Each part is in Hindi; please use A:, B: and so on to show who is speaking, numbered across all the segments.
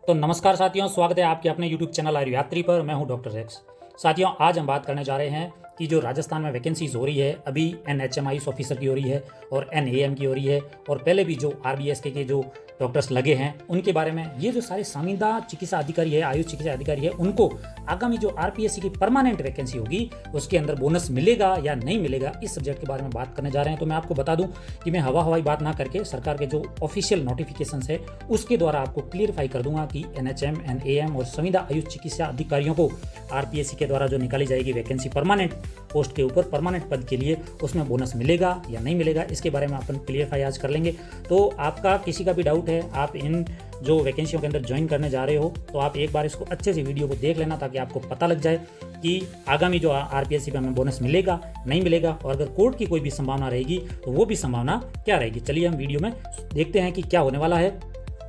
A: तो नमस्कार साथियों, स्वागत है आपके अपने YouTube चैनल आयुर्यात्री पर। मैं हूं डॉक्टर एक्स। साथियों, आज हम बात करने जा रहे हैं कि जो राजस्थान में वैकेंसीज हो रही है, अभी NHMIS ऑफिसर की हो रही है और NAM की हो रही है, और पहले भी जो RBSK के जो डॉक्टर्स लगे हैं उनके बारे में। ये जो सारे संविदा चिकित्सा अधिकारी है, आयुष चिकित्सा अधिकारी है, उनको आगामी जो RPSC की परमानेंट वैकेंसी होगी उसके अंदर बोनस मिलेगा या नहीं मिलेगा, इस सब्जेक्ट के बारे में बात करने जा रहे हैं। तो मैं आपको बता दूं कि मैं हवाई बात ना करके सरकार के जो ऑफिशियल नोटिफिकेशन है उसके द्वारा आपको क्लियरफाई कर दूंगा कि NHM, NAM और संविदा आयुष चिकित्सा अधिकारियों को RPSC के द्वारा जो निकाली जाएगी वैकेंसी परमानेंट पोस्ट के ऊपर, परमानेंट पद के लिए, उसमें बोनस मिलेगा या नहीं मिलेगा, इसके बारे में अपन क्लियरफाई आज कर लेंगे। तो आपका किसी का भी डाउट है, आप इन जो वैकेंसियों के अंदर ज्वाइन करने जा रहे हो, तो आप एक बार इसको अच्छे से वीडियो को देख लेना ताकि आपको पता लग जाए कि आगामी जो RPSC पे हमें बोनस मिलेगा नहीं मिलेगा, और अगर कोर्ट की कोई भी संभावना रहेगी तो वो भी संभावना क्या रहेगी। चलिए हम वीडियो में देखते हैं कि क्या होने वाला है।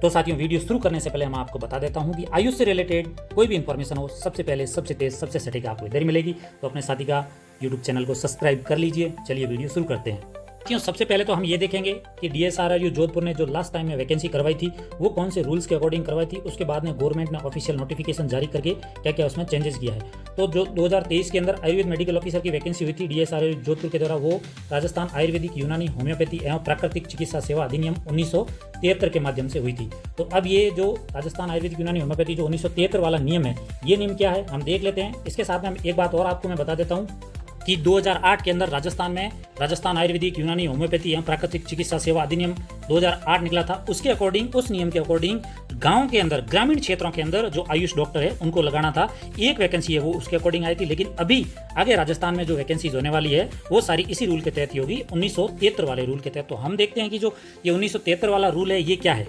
A: तो साथियों, वीडियो शुरू करने से पहले मैं आपको बता देता हूं कि आयुष से रिलेटेड कोई भी इंफॉर्मेशन हो, सबसे पहले, सबसे तेज, सबसे सटीक आपको इधर मिलेगी। तो अपने साथी का YouTube चैनल को सब्सक्राइब कर लीजिए। चलिए वीडियो शुरू करते हैं। क्यों, सबसे पहले तो हम ये देखेंगे कि DSRRU जोधपुर ने जो लास्ट टाइम में वैकेंसी करवाई थी वो कौन से रूल्स के अकॉर्डिंग करवाई थी, उसके बाद में गवर्नमेंट ने ऑफिशियल नोटिफिकेशन जारी करके क्या क्या उसमें चेंजेस किया है। तो जो 2023 के अंदर आयुर्वेद मेडिकल ऑफिसर की वैकेंसी हुई थी DSRRU जोधपुर के द्वारा, वो राजस्थान आयुर्वेदिक यूनानी होम्योपैथी एवं प्राकृतिक चिकित्सा सेवा अधिनियम 1973 के माध्यम से हुई थी। तो अब ये जो राजस्थान आयुर्वेदिक यूनानी होम्योपैथी जो 1973 वाला नियम है, ये नियम क्या है हम देख लेते हैं। इसके साथ में एक बात और आपको मैं बता देता हूँ कि 2008 के अंदर राजस्थान में राजस्थान आयुर्वेदिक यूनानी होम्योपैथी एवं प्राकृतिक चिकित्सा सेवा अधिनियम 2008 निकला था। उसके अकॉर्डिंग, उस नियम के अकॉर्डिंग गांव के अंदर, ग्रामीण क्षेत्रों के अंदर जो आयुष डॉक्टर है उनको लगाना था। एक वैकेंसी है वो उसके अकॉर्डिंग आई थी, लेकिन अभी आगे राजस्थान में जो वैकेंसीज होने वाली है वो सारी इसी रूल के तहत ही होगी, 1973 वाले रूल के तहत। तो हम देखते हैं कि जो ये 1973 वाला रूल है ये क्या है।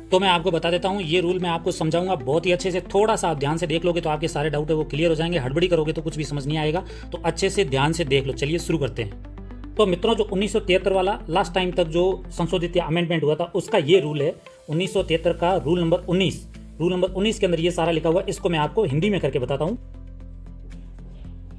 A: तो मैं आपको बता देता हूँ, ये रूल मैं आपको समझाऊंगा बहुत ही अच्छे से। थोड़ा सा आप ध्यान से देख लोगे तो आपके सारे डाउट है वो क्लियर हो जाएंगे। हड़बड़ी करोगे तो कुछ भी समझ नहीं आएगा, तो अच्छे से ध्यान से देख लो। चलिए शुरू करते हैं। तो मित्रों, जो 1973 वाला लास्ट टाइम तक जो संशोधित या अमेंडमेंट हुआ था उसका ये रूल है, 1973 का रूल नंबर 19। रूल नंबर 19 के अंदर ये सारा लिखा हुआ है। इसको मैं आपको हिंदी में करके बताता हूँ।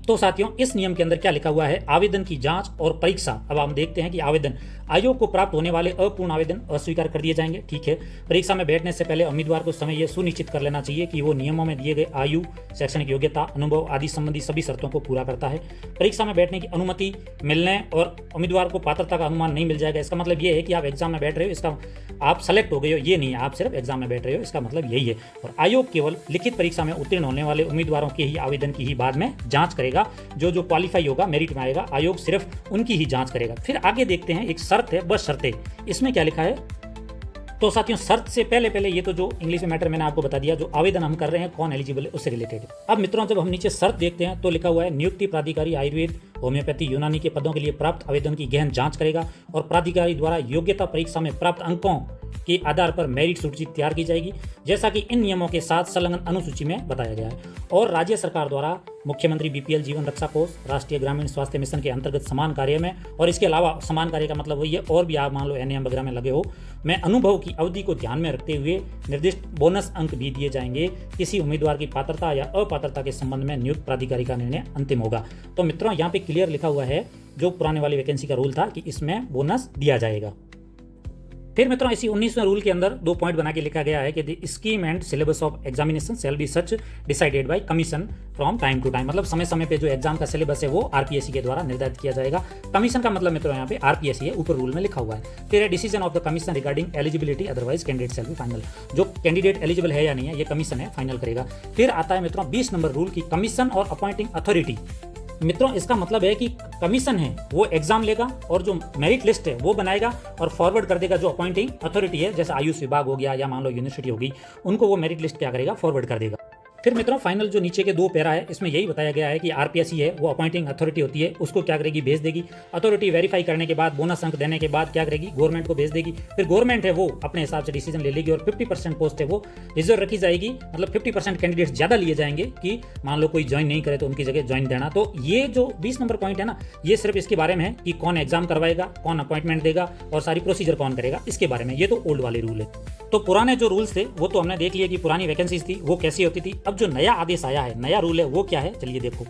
A: तो साथियों, इस नियम के अंदर क्या लिखा हुआ है, आवेदन की जांच और परीक्षा। अब हम देखते हैं कि आवेदन, आयोग को प्राप्त होने वाले अपूर्ण आवेदन अस्वीकार कर दिए जाएंगे। ठीक है। परीक्षा में बैठने से पहले उम्मीदवार को समय यह सुनिश्चित कर लेना चाहिए कि वो नियमों में दिए गए आयु, शैक्षणिक योग्यता, अनुभव आदि संबंधी सभी शर्तों को पूरा करता है। परीक्षा में बैठने की अनुमति मिलने और उम्मीदवार को पात्रता का अनुमान नहीं मिल जाएगा। इसका मतलब ये है कि आप एग्जाम में बैठ रहे हो, इसका आप सेलेक्ट हो गए हो, ये नहीं है आप सिर्फ एग्जाम में बैठ रहे हो, इसका मतलब यही है। और आयोग केवल लिखित परीक्षा में उत्तीर्ण होने वाले उम्मीदवारों के ही आवेदन की ही बाद में जांच करेगा। जो क्वालिफाई होगा, मेरिट में आएगा, आयोग सिर्फ उनकी ही जांच करेगा। फिर आगे देखते हैं, एक शर्त है, बस शर्तें। इसमें क्या लिखा है। तो साथियों, शर्त से पहले ये तो जो इंग्लिश में मैटर मैंने आपको बता दिया, जो आवेदन हम कर रहे हैं कौन एलिजिबल है उससे रिलेटेड। अब मित्रों, जब हम नीचे शर्त देखते हैं तो लिखा हुआ है, नियुक्ति प्राधिकारी आयुर्वेद होम्योपैथी यूनानी के पदों के लिए प्राप्त आवेदन की गहन जांच करेगा और प्राधिकारी द्वारा योग्यता परीक्षा में प्राप्त अंकों के आधार पर मेरिट सूची तैयार की जाएगी, जैसा कि इन नियमों के साथ संलग्न अनुसूची में बताया गया है। और राज्य सरकार द्वारा मुख्यमंत्री BPL जीवन रक्षा कोष, राष्ट्रीय ग्रामीण स्वास्थ्य मिशन के अंतर्गत समान कार्य में, और इसके अलावा समान कार्य का मतलब वही है, और भी आप मान लो NAM वगैरह में लगे हो, में अनुभव की अवधि को ध्यान में रखते हुए निर्दिष्ट बोनस अंक भी दिए जाएंगे। किसी उम्मीदवार की पात्रता या अपात्रता के संबंध में नियुक्त प्राधिकारी का निर्णय अंतिम होगा। तो मित्रों, यहाँ पे क्लियर लिखा हुआ है जो पुराने वाली वैकेंसी का रूल था कि इसमें बोनस दिया जाएगा। फिर मित्रों, इसी 19वें रूल के अंदर 2 पॉइंट बना के लिखा गया है कि the scheme and syllabus of examination shall be such decided by commission from time to time. मतलब समय समय पे जो एग्जाम का सिलेबस है वो RPSC के द्वारा निर्धारित किया जाएगा। कमीशन का मतलब मित्रों यहाँ पे RPSC है, ऊपर रूल में लिखा हुआ है। फिर decision of the commission regarding eligibility, otherwise candidate shall be final. जो कैंडिडेट एलिजिबल है या नहीं है, ये कमीशन है, फाइनल करेगा। फिर आता है मित्रों 20 नंबर रूल की कमीशन और अपॉइंटिंग अथॉरिटी। मित्रों, इसका मतलब है कि कमीशन है वो एग्जाम लेगा और जो मेरिट लिस्ट है वो बनाएगा और फॉरवर्ड कर देगा। जो अपॉइंटिंग अथॉरिटी है, जैसे आयुष विभाग हो गया या मान लो यूनिवर्सिटी होगी, उनको वो मेरिट लिस्ट क्या करेगा, फॉरवर्ड कर देगा। फिर मित्रों, फाइनल जो नीचे के 2 पैरा है, इसमें यही बताया गया है कि RPSC है वो अपॉइंटिंग अथॉरिटी होती है, उसको क्या करेगी, भेज देगी। अथॉरिटी वेरीफाई करने के बाद, बोनस अंक देने के बाद क्या करेगी, गवर्नमेंट को भेज देगी। फिर गवर्नमेंट है वो अपने हिसाब से डिसीजन ले लेगी और 50% पोस्ट है वो रिजर्व रखी जाएगी। मतलब 50% कैंडिडेट्स ज़्यादा लिए जाएंगे कि मान लो कोई ज्वाइन नहीं करे तो उनकी जगह ज्वाइन देना। तो ये जो 20 नंबर पॉइंट है ना, ये सिर्फ इसके बारे में है कि कौन एग्जाम करवाएगा, कौन अपॉइंटमेंट देगा और सारी प्रोसीजर कौन करेगा, इसके बारे में। ये तो ओल्ड वाले रूल है। तो पुराने जो रूल्स थे वो तो हमने देख लिया कि पुरानी वैकेंसीज थी वो कैसी होती थी। अब जो नया आदेश आया है, नया रूल है, वो क्या है, चलिए देखो।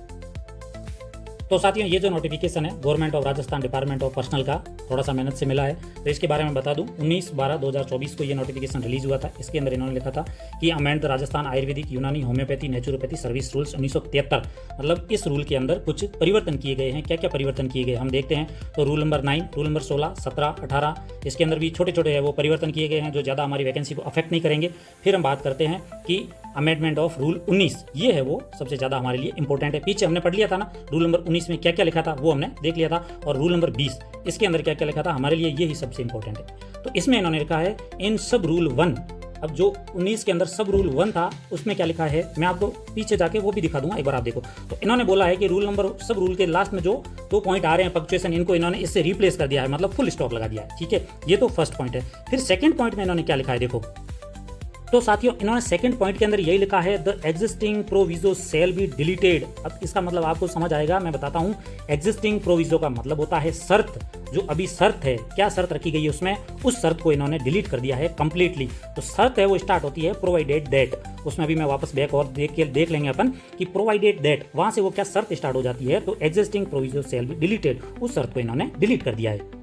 A: तो साथियों ये जो नोटिफिकेशन है government of Rajasthan department of personal का थोड़ा सा मेहनत से मिला है, तो इसके बारे में बता दूं 19/12/2024 को ये नोटिफिकेशन रिलीज हुआ था। इसके अंदर इन्होंने लिखा था कि अमेंड द राजस्थान आयुर्वेदिक यूनानी होम्योपैथी नेचुरोपैथी सर्विस रूल्स 1973, मतलब इस रूल के अंदर कुछ परिवर्तन किए गए हैं। क्या क्या परिवर्तन किए गए हम देखते हैं। तो रूल नंबर 9, रूल नंबर 16, 17, 18 इसके अंदर भी छोटे छोटे है वो परिवर्तन किए गए हैं जो ज़्यादा हमारी वैकेंसी को अफेक्ट नहीं करेंगे। फिर हम बात करते हैं कि अमेंडमेंट ऑफ रूल 19, ये है वो सबसे ज़्यादा हमारे लिए इंपॉर्टेंट है। पीछे हमने पढ़ लिया था ना, रूल नंबर 19 में क्या क्या लिखा था वो हमने देख लिया था, और रूल नंबर 20 इसके अंदर क्या क्या लिखा था हमारे लिए यही सबसे इंपॉर्टेंट है। तो इसमें इन्होंने लिखा है इन सब रूल 1, अब जो 19 के अंदर सब रूल 1 था उसमें क्या लिखा है मैं आपको पीछे जाके वो भी दिखा दूंगा, एक बार आप देखो। तो इन्होंने बोला है कि रूल नंबर सब रूल के लास्ट में जो 2 पॉइंट आ रहे हैं पंक्चुएशन, इनको इन्होंने इससे रिप्लेस कर दिया है, मतलब फुल स्टॉप लगा दिया है। ठीक है, ये तो फर्स्ट पॉइंट है। फिर सेकंड पॉइंट में इन्होंने क्या लिखा है देखो। तो साथियों इन्होंने सेकंड पॉइंट के अंदर यही लिखा है the existing proviso shall be deleted. अब इसका मतलब आपको समझ आएगा, मैं बताता हूं। एग्जिस्टिंग प्रोविजो का मतलब होता है शर्त, जो अभी शर्त है, क्या शर्त रखी गई है उसमें, उस शर्त को इन्होंने डिलीट कर दिया है कंप्लीटली। तो शर्त है वो स्टार्ट होती है प्रोवाइडेड दैट, उसमें अभी मैं वापस बैक और देख लेंगे अपन कि प्रोवाइडेड दैट वहां से वो क्या शर्त स्टार्ट हो जाती है। तो existing proviso shall be deleted, उस शर्त को इन्होंने डिलीट कर दिया है।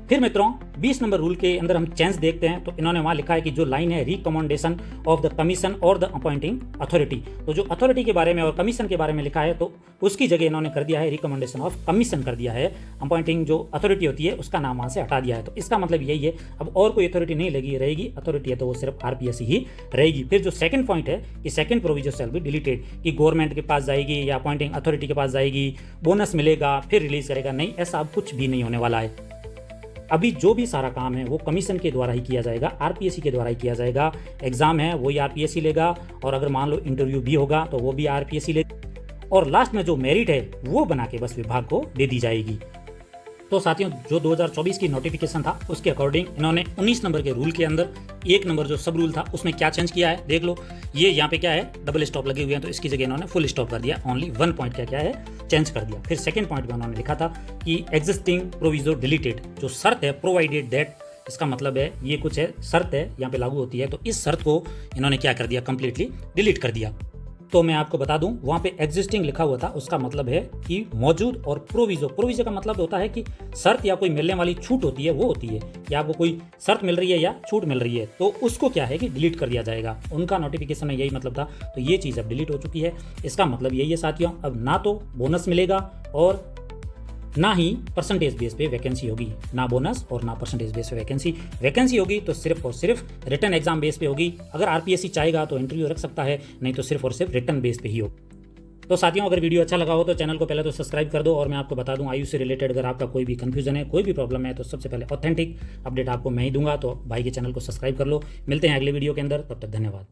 A: फिर मित्रों 20 नंबर रूल के अंदर हम चेंज देखते हैं। तो इन्होंने वहां लिखा है कि जो लाइन है रिकमेंडेशन ऑफ द कमीशन और द अपॉइंटिंग अथॉरिटी, तो जो अथॉरिटी के बारे में और कमीशन के बारे में लिखा है तो उसकी जगह इन्होंने कर दिया है रिकमेंडेशन ऑफ कमीशन कर दिया है। अपॉइंटिंग जो अथॉरिटी होती है उसका नाम वहां से हटा दिया है। तो इसका मतलब यही है, अब और कोई अथॉरिटी नहीं लगी रहेगी, अथॉरिटी है तो वो सिर्फ आरपीएससी ही रहेगी। फिर जो सेकंड पॉइंट है कि second provision shall be deleted, कि गवर्नमेंट के पास जाएगी या अपॉइंटिंग अथॉरिटी के पास जाएगी, बोनस मिलेगा फिर रिलीज करेगा, नहीं, ऐसा अब कुछ भी नहीं होने वाला है। अभी जो भी सारा काम है वो कमीशन के द्वारा ही किया जाएगा, आरपीएससी के द्वारा ही किया जाएगा। एग्जाम है वही आरपीएससी लेगा, और अगर मान लो इंटरव्यू भी होगा तो वो भी आरपीएससी लेगा, और लास्ट में जो मेरिट है वो बना के बस विभाग को दे दी जाएगी। तो साथियों जो 2024 की नोटिफिकेशन था उसके अकॉर्डिंग इन्होंने 19 नंबर के रूल के अंदर 1 नंबर जो सब रूल था उसमें क्या चेंज किया है देख लो। ये यहाँ पे क्या है, डबल स्टॉप लगे हुए हैं, तो इसकी जगह इन्होंने फुल स्टॉप कर दिया, ओनली 1 पॉइंट क्या है चेंज कर दिया। फिर सेकंड पॉइंट में उन्होंने लिखा था कि एग्जिस्टिंग प्रोविजो डिलीटेड, जो शर्त है प्रोवाइडेड दैट, इसका मतलब है ये कुछ है शर्त है यहाँ पे लागू होती है, तो इस शर्त को इन्होंने क्या कर दिया, कंप्लीटली डिलीट कर दिया। तो मैं आपको बता दूं वहां पे एग्जिस्टिंग लिखा हुआ था, उसका मतलब है कि मौजूद, और प्रोविजो का मतलब होता है कि शर्त या कोई मिलने वाली छूट होती है, वो होती है कि आपको कोई शर्त मिल रही है या छूट मिल रही है, तो उसको क्या है कि डिलीट कर दिया जाएगा। उनका नोटिफिकेशन में यही मतलब था, तो ये चीज़ अब डिलीट हो चुकी है। इसका मतलब यही है साथियों, अब ना तो बोनस मिलेगा और ना ही परसेंटेज बेस पे वैकेंसी होगी, ना बोनस और ना परसेंटेज बेस पे वैकेंसी होगी तो सिर्फ और सिर्फ रिटन एग्जाम बेस पे होगी। अगर आरपीएससी चाहेगा तो इंटरव्यू रख सकता है, नहीं तो सिर्फ और सिर्फ रिटन बेस पे ही होगी। तो साथियों अगर वीडियो अच्छा लगा हो तो चैनल को पहले तो सब्सक्राइब कर दो, और मैं आपको बता दूं आयु से रिलेटेड अगर आपका कोई भी कंफ्यूजन है, कोई भी प्रॉब्लम है, तो सबसे पहले ऑथेंटिक अपडेट आपको मैं ही दूंगा। तो भाई के चैनल को सब्सक्राइब कर लो। मिलते हैं अगले वीडियो के अंदर, तब तक धन्यवाद।